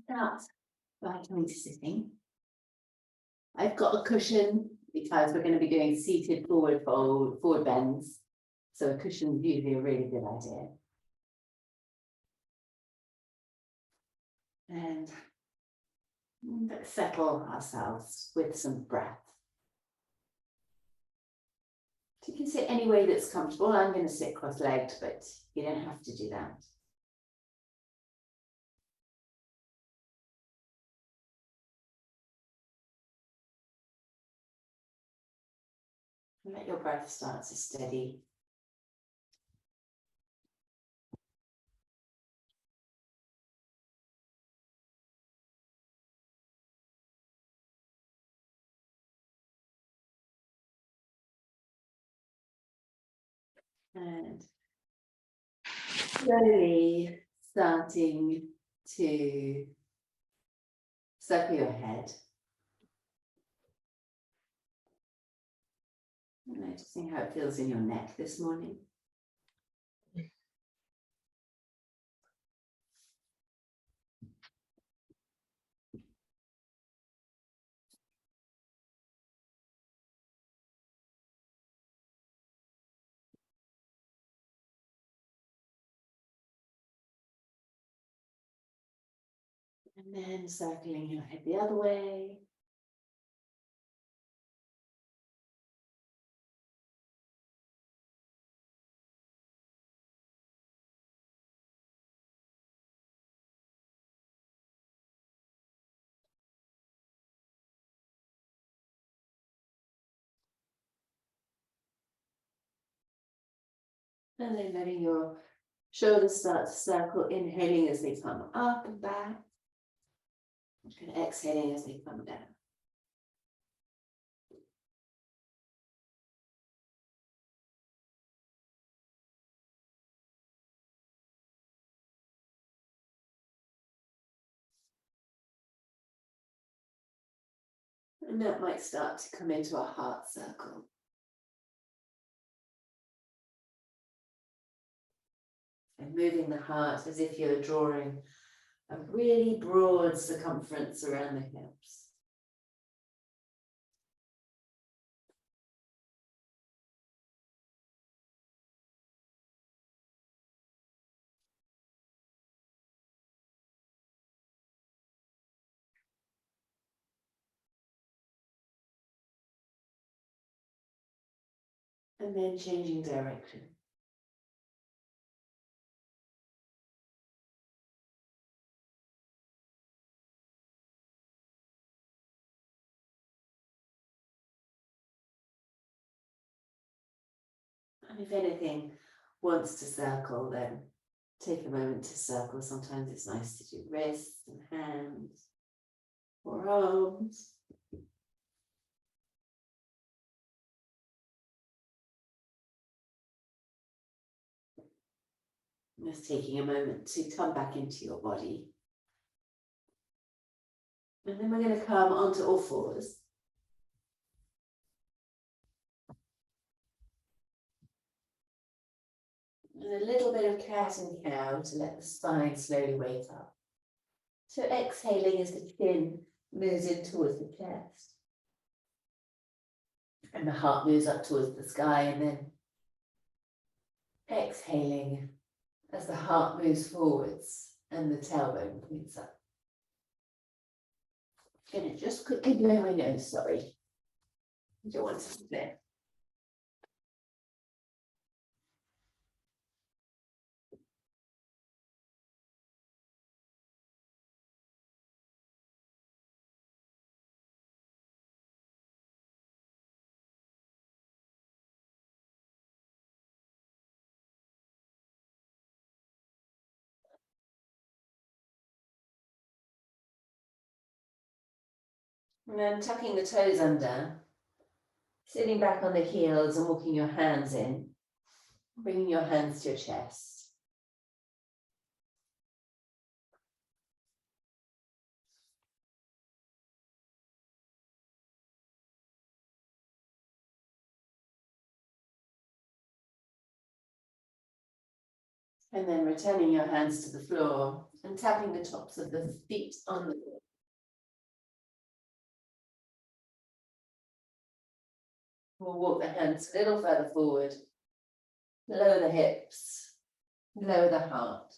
Start by coming to sitting. I've got a cushion because we're going to be doing seated forward fold, forward bends. So a cushion is usually a really good idea. And let's settle ourselves with some breath. You can sit any way that's comfortable. I'm going to sit cross-legged, but you don't have to do that. Let your breath start to steady. And slowly starting to circle your head. Noticing how it feels in your neck this morning. And then circling your head the other way. And then letting your shoulders start to circle, inhaling as they come up and back. And exhaling as they come down. And that might start to come into a heart circle. And moving the heart as if you're drawing a really broad circumference around the hips. And then changing direction. And if anything wants to circle, then take a moment to circle. Sometimes it's nice to do wrists and hands or arms. Just taking a moment to come back into your body. And then we're going to come onto all fours. And a little bit of cat and cow to let the spine slowly wake up. So exhaling as the chin moves in towards the chest. And the heart moves up towards the sky, and then exhaling as the heart moves forwards and the tailbone points up. I'm going to just quickly blow my nose, sorry. I don't want to split. And then tucking the toes under, sitting back on the heels and walking your hands in, bringing your hands to your chest. And then returning your hands to the floor and tapping the tops of the feet on the floor. We'll walk the hands a little further forward. Lower the hips, lower the heart,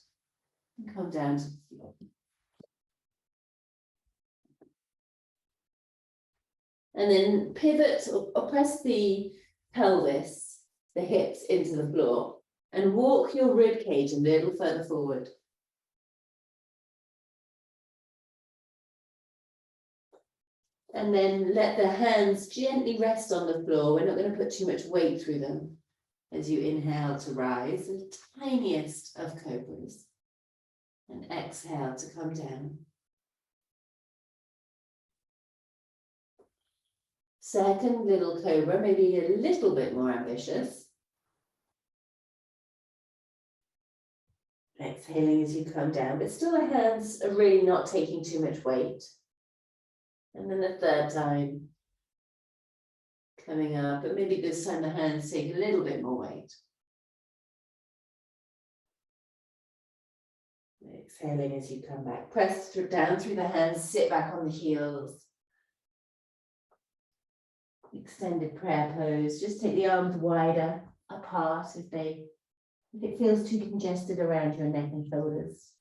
and come down to the floor. And then pivot or press the pelvis, the hips into the floor, and walk your rib cage a little further forward. And then let the hands gently rest on the floor. We're not going to put too much weight through them as you inhale to rise, the tiniest of cobras. And exhale to come down. Second little cobra, maybe a little bit more ambitious. Exhaling as you come down, but still the hands are really not taking too much weight. And then the third time, coming up, but maybe this time the hands take a little bit more weight. Exhaling as you come back, press down through the hands, sit back on the heels. Extended prayer pose, just take the arms wider apart if it feels too congested around your neck and shoulders.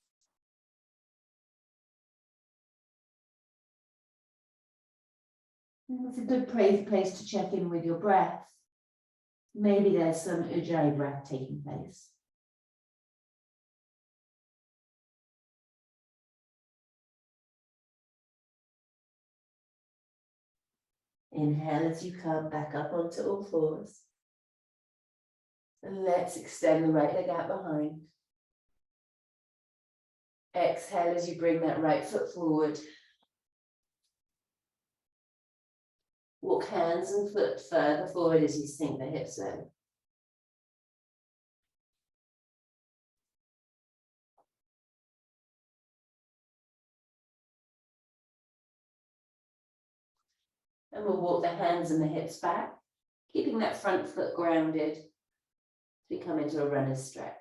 And it's a good place to check in with your breath. Maybe there's some Ujjayi breath taking place. Inhale as you come back up onto all fours. And let's extend the right leg out behind. Exhale as you bring that right foot forward. Walk hands and foot further forward as you sink the hips low. And we'll walk the hands and the hips back, keeping that front foot grounded as we come into a runner's stretch.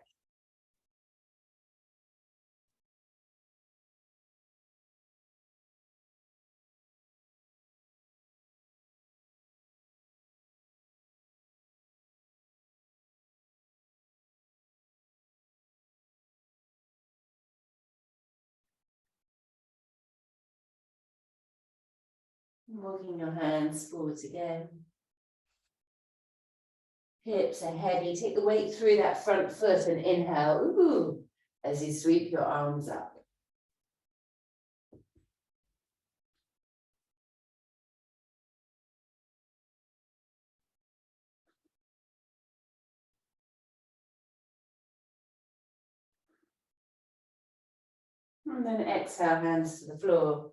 Walking your hands forwards again. Hips are heavy. Take the weight through that front foot and inhale, ooh, as you sweep your arms up. And then exhale, hands to the floor.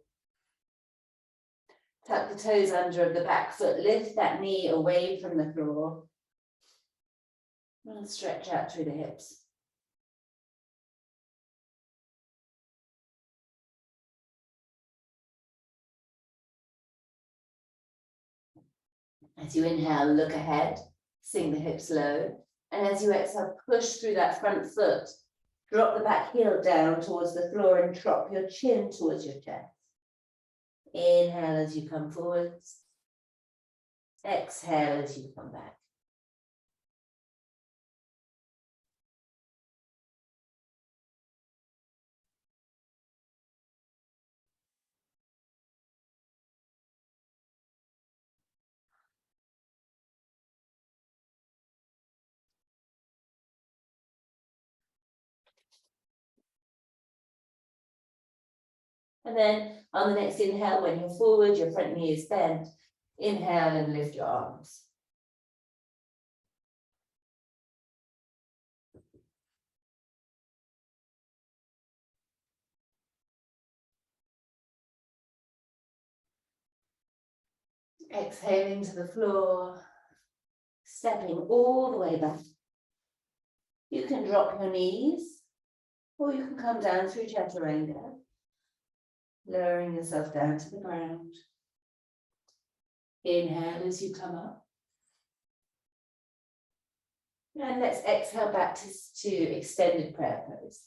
Tuck the toes under of the back foot. Lift that knee away from the floor. And stretch out through the hips. As you inhale, look ahead, sink the hips low. And as you exhale, push through that front foot. Drop the back heel down towards the floor and drop your chin towards your chest. Inhale as you come forwards. Exhale as you come back. And then on the next inhale, when you're forward, your front knee is bent. Inhale and lift your arms. Exhaling to the floor, stepping all the way back. You can drop your knees, or you can come down through Chaturanga, lowering yourself down to the ground. Inhale as you come up. And let's exhale back to extended prayer pose.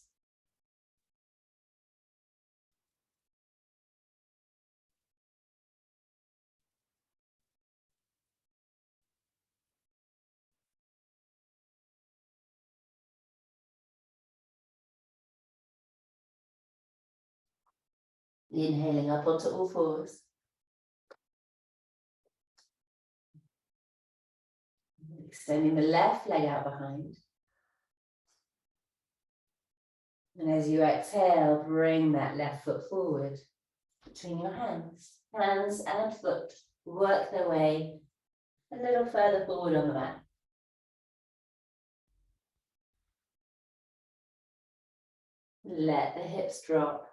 Inhaling up onto all fours. Extending the left leg out behind. And as you exhale, bring that left foot forward between your hands. Hands and foot work their way a little further forward on the mat. Let the hips drop.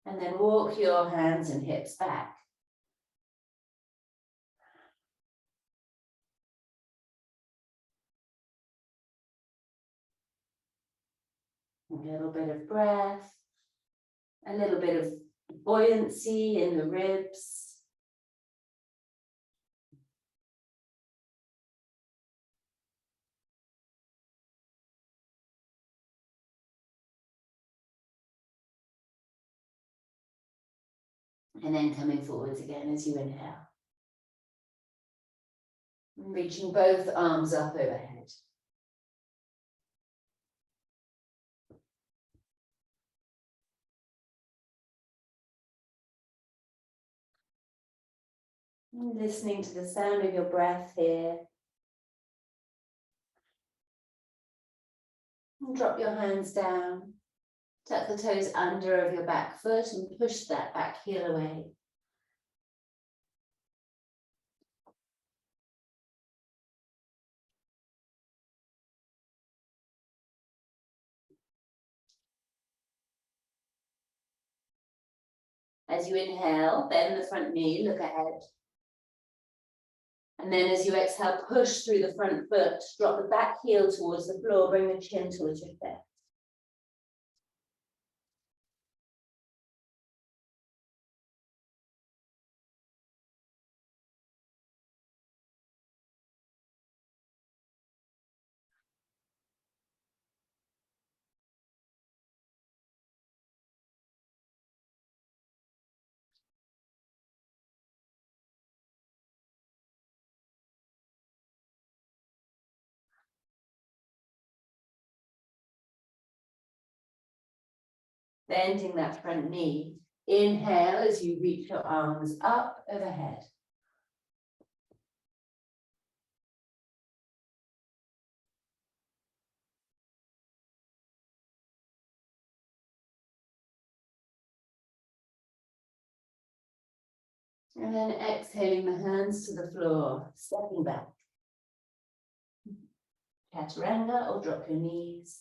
And then walk your hands and hips back. A little bit of breath, a little bit of buoyancy in the ribs. And then coming forwards again as you inhale. Reaching both arms up overhead. Listening to the sound of your breath here. And drop your hands down. Tuck the toes under of your back foot and push that back heel away. As you inhale, bend the front knee, look ahead. And then as you exhale, push through the front foot, drop the back heel towards the floor, bring the chin towards your chest. Bending that front knee. Inhale as you reach your arms up overhead. And then exhaling the hands to the floor, stepping back. Chaturanga or drop your knees.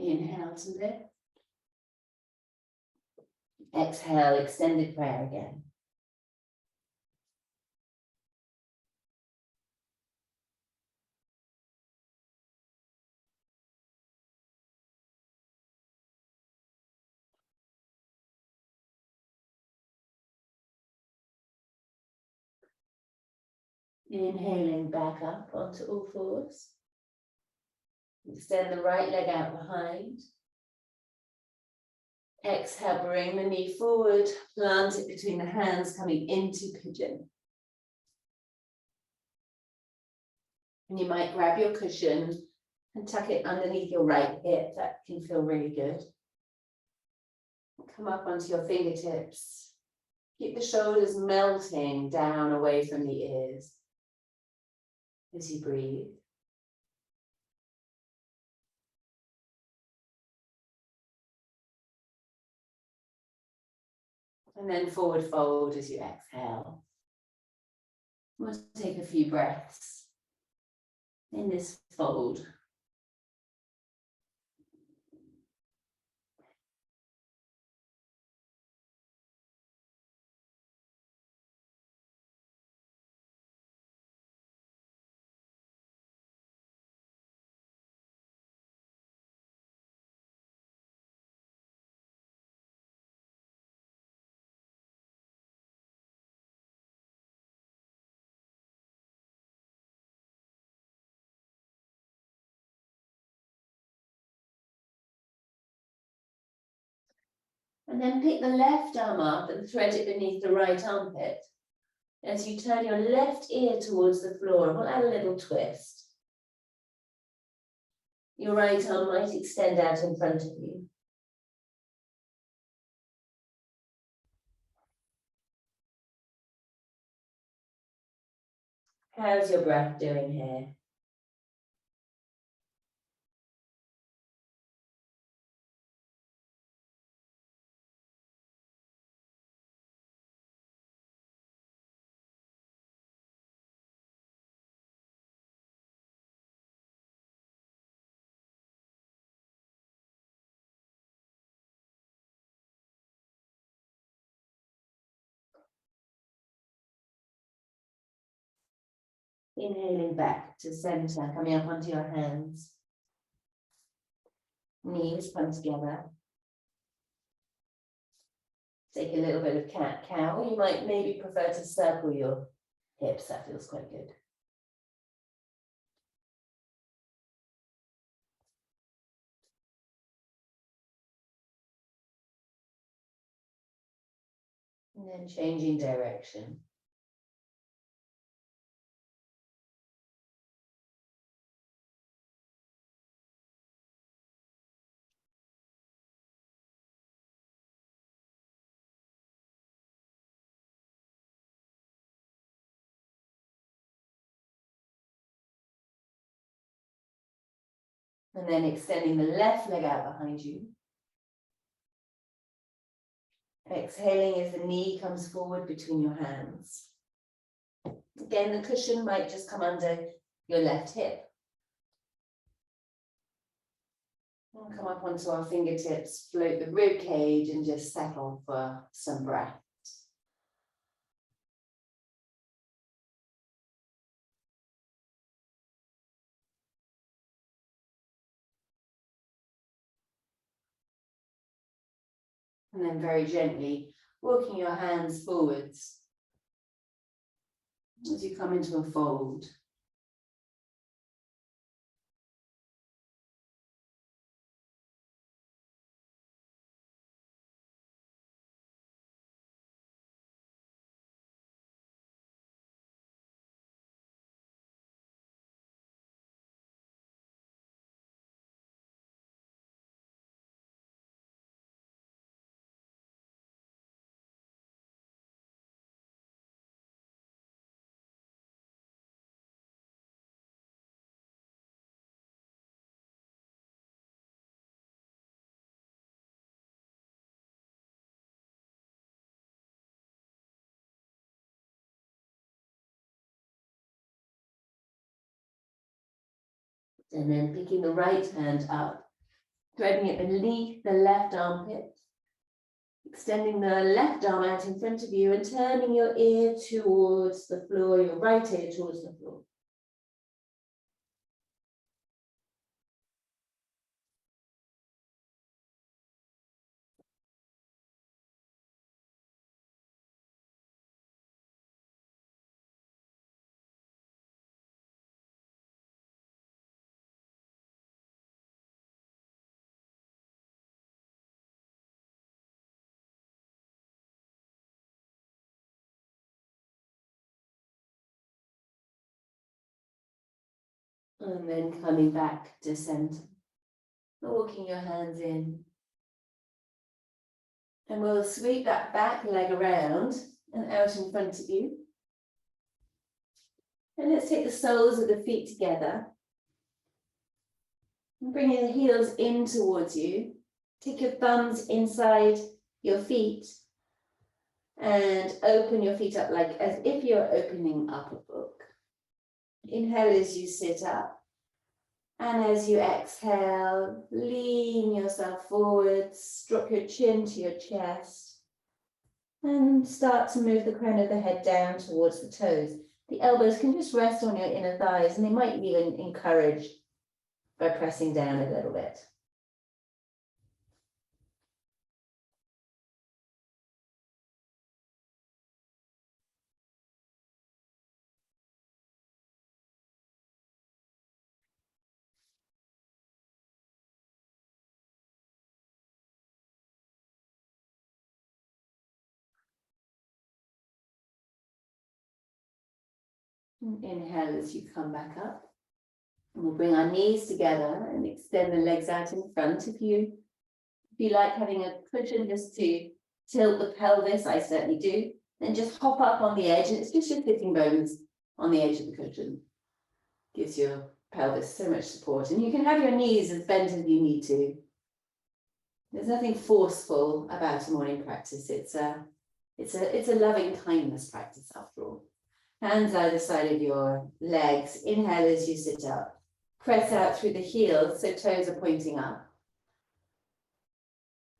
Inhale to lift. Exhale, extended prayer again. Inhaling back up onto all fours. Extend the right leg out behind. Exhale, bring the knee forward, plant it between the hands, coming into pigeon. And you might grab your cushion and tuck it underneath your right hip. That can feel really good. Come up onto your fingertips. Keep the shoulders melting down away from the ears as you breathe. And then forward fold as you exhale. We'll take a few breaths in this fold. And then pick the left arm up and thread it beneath the right armpit. As you turn your left ear towards the floor, we'll add a little twist. Your right arm might extend out in front of you. How's your breath doing here? Inhaling back to center, coming up onto your hands. Knees come together. Take a little bit of cat-cow. You might maybe prefer to circle your hips. That feels quite good. And then changing direction. And then extending the left leg out behind you. Exhaling as the knee comes forward between your hands. Again, the cushion might just come under your left hip. And come up onto our fingertips, float the rib cage and just settle for some breath. And then very gently walking your hands forwards as you come into a fold. And then picking the right hand up, threading it beneath the left armpit, extending the left arm out in front of you and turning your ear towards the floor, your right ear towards the floor. And then coming back to center, walking your hands in. And we'll sweep that back leg around and out in front of you. And let's take the soles of the feet together. And bringing the heels in towards you. Take your thumbs inside your feet. And open your feet up like as if you're opening up a book. Inhale as you sit up. And as you exhale, lean yourself forwards, drop your chin to your chest. And start to move the crown of the head down towards the toes. The elbows can just rest on your inner thighs, and they might even encourage by pressing down a little bit. Inhale as you come back up. And we'll bring our knees together and extend the legs out in front. If you like having a cushion just to tilt the pelvis, I certainly do, then just hop up on the edge, and it's just your sitting bones on the edge of the cushion. Gives your pelvis so much support, and you can have your knees as bent as you need to. There's nothing forceful about a morning practice. It's a loving kindness practice after all. Hands either side of your legs. Inhale as you sit up. Press out through the heels so toes are pointing up.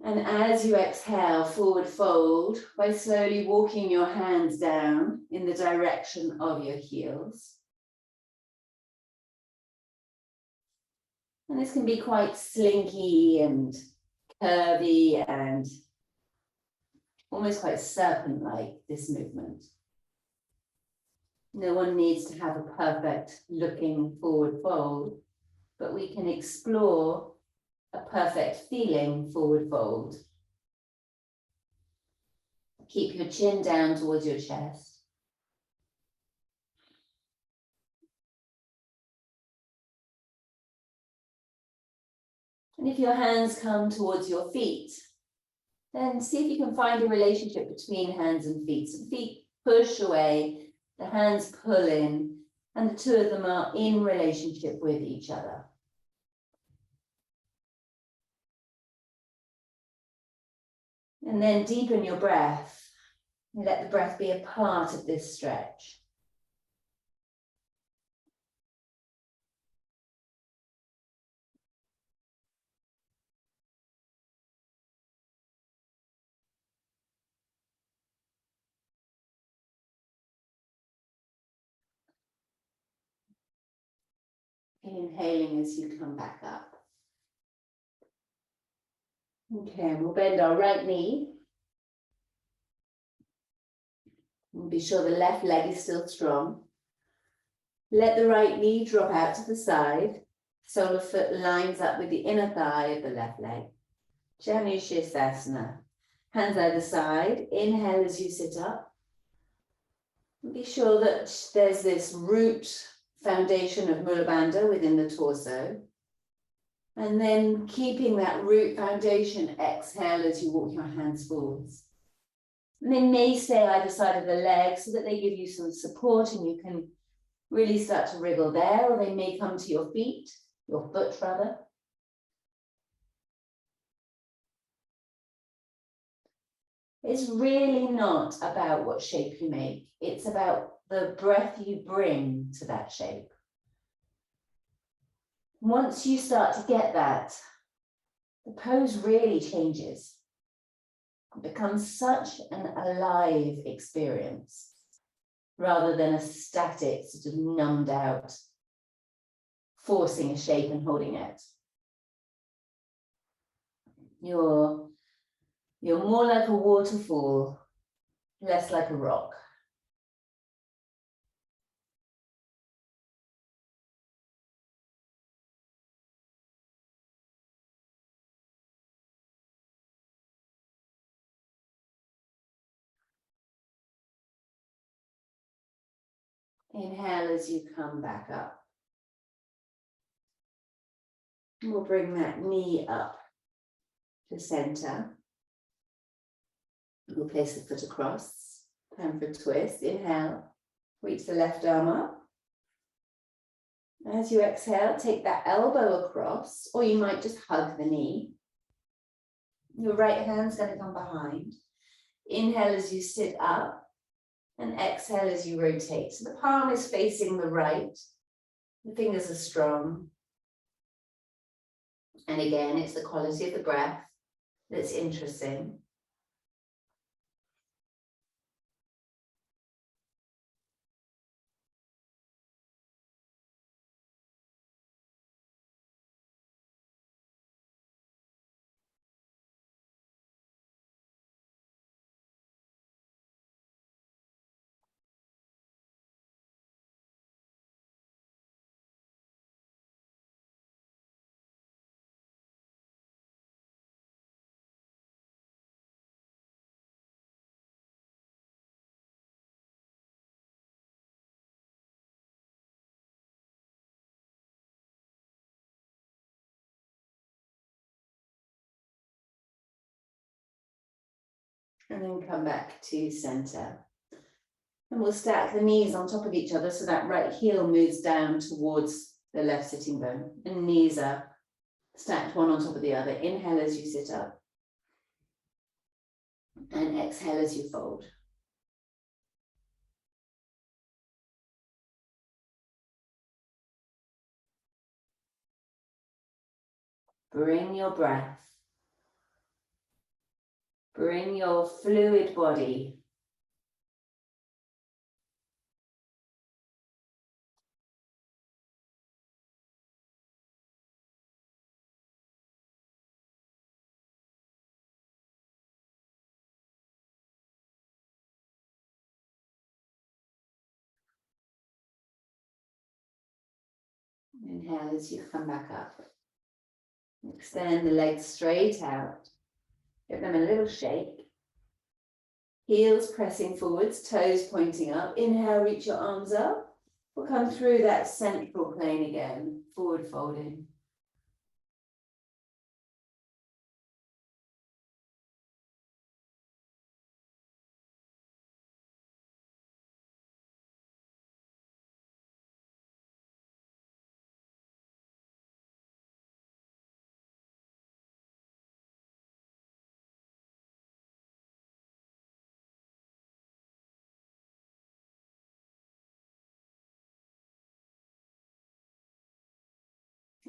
And as you exhale, forward fold by slowly walking your hands down in the direction of your heels. And this can be quite slinky and curvy and almost quite serpent-like, this movement. No one needs to have a perfect looking forward fold, but we can explore a perfect feeling forward fold. Keep your chin down towards your chest. And if your hands come towards your feet, then see if you can find a relationship between hands and feet. So the feet push away, the hands pull in, and the two of them are in relationship with each other. And then deepen your breath. And let the breath be a part of this stretch. Inhaling as you come back up. Okay, we'll bend our right knee. And be sure the left leg is still strong. Let the right knee drop out to the side. Sole of foot lines up with the inner thigh of the left leg. Janushirasana. Hands either side. Inhale as you sit up. And be sure that there's this root foundation of Mula Bandha within the torso. And then keeping that root foundation, exhale as you walk your hands forwards. And they may stay either side of the leg so that they give you some support and you can really start to wriggle there, or they may come to your feet, your foot rather. It's really not about what shape you make. It's about the breath you bring to that shape. Once you start to get that, the pose really changes. It becomes such an alive experience rather than a static, sort of numbed out, forcing a shape and holding it. You're more like a waterfall, less like a rock. Inhale as you come back up. We'll bring that knee up to center. We'll place the foot across. Time for a twist. Inhale, reach the left arm up. As you exhale, take that elbow across, or you might just hug the knee. Your right hand's going to come behind. Inhale as you sit up, and exhale as you rotate. So the palm is facing the right. The fingers are strong. And again, it's the quality of the breath that's interesting. And then come back to center. And we'll stack the knees on top of each other so that right heel moves down towards the left sitting bone. And knees are stacked one on top of the other. Inhale as you sit up. And exhale as you fold. Bring your breath. Bring your fluid body. Inhale as you come back up. Extend the legs straight out. Give them a little shake. Heels pressing forwards, toes pointing up. Inhale, reach your arms up. We'll come through that central plane again, forward folding.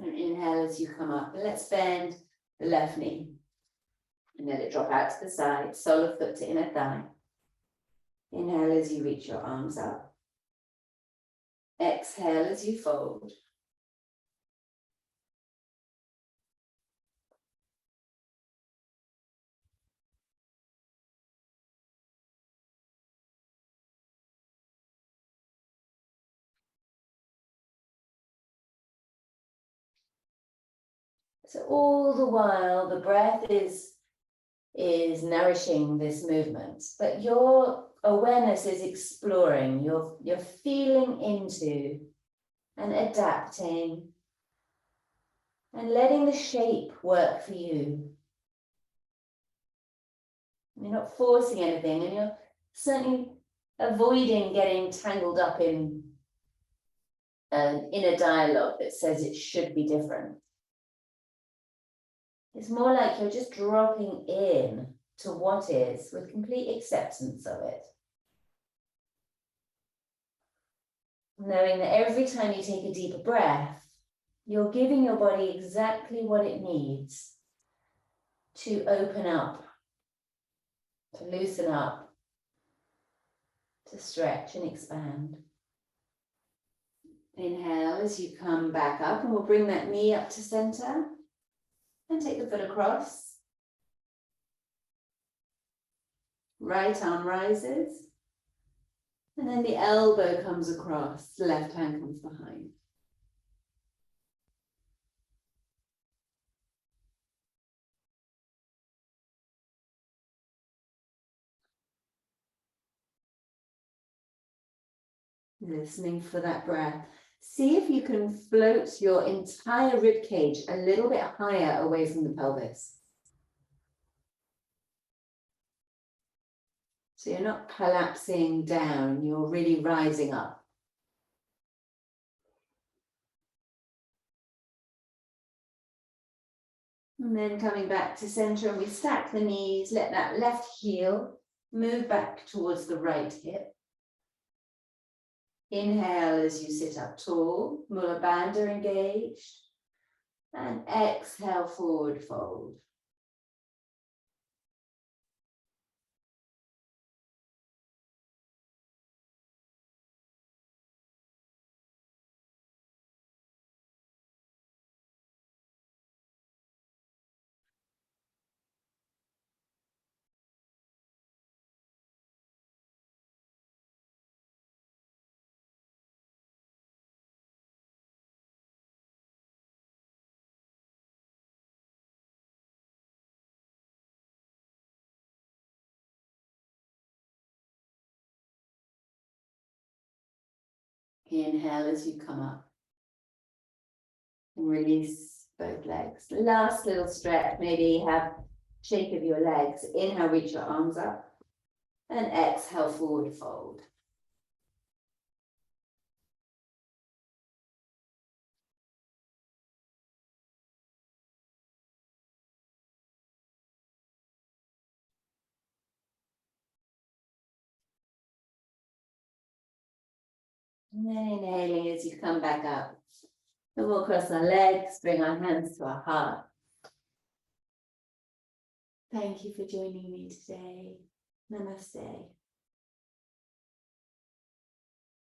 And inhale as you come up. And let's bend the left knee. And let it drop out to the side, sole of foot to inner thigh. Inhale as you reach your arms up. Exhale as you fold. So all the while, the breath is nourishing this movement, but your awareness is exploring, you're feeling into and adapting and letting the shape work for you. You're not forcing anything, and you're certainly avoiding getting tangled up in an inner dialogue that says it should be different. It's more like you're just dropping in to what is with complete acceptance of it. Knowing that every time you take a deeper breath, you're giving your body exactly what it needs to open up, to loosen up, to stretch and expand. Inhale as you come back up, and we'll bring that knee up to center and take the foot across. Right arm rises, and then the elbow comes across, the left hand comes behind. Listening for that breath. See if you can float your entire rib cage a little bit higher away from the pelvis. So you're not collapsing down, you're really rising up. And then coming back to center, and we stack the knees, let that left heel move back towards the right hip. Inhale as you sit up tall, Mula Bandha engaged. And exhale, forward fold. Inhale as you come up. And release both legs. Last little stretch, maybe have shape of your legs. Inhale, reach your arms up. And exhale, forward fold. And then inhaling as you come back up. And we'll cross our legs, bring our hands to our heart. Thank you for joining me today. Namaste.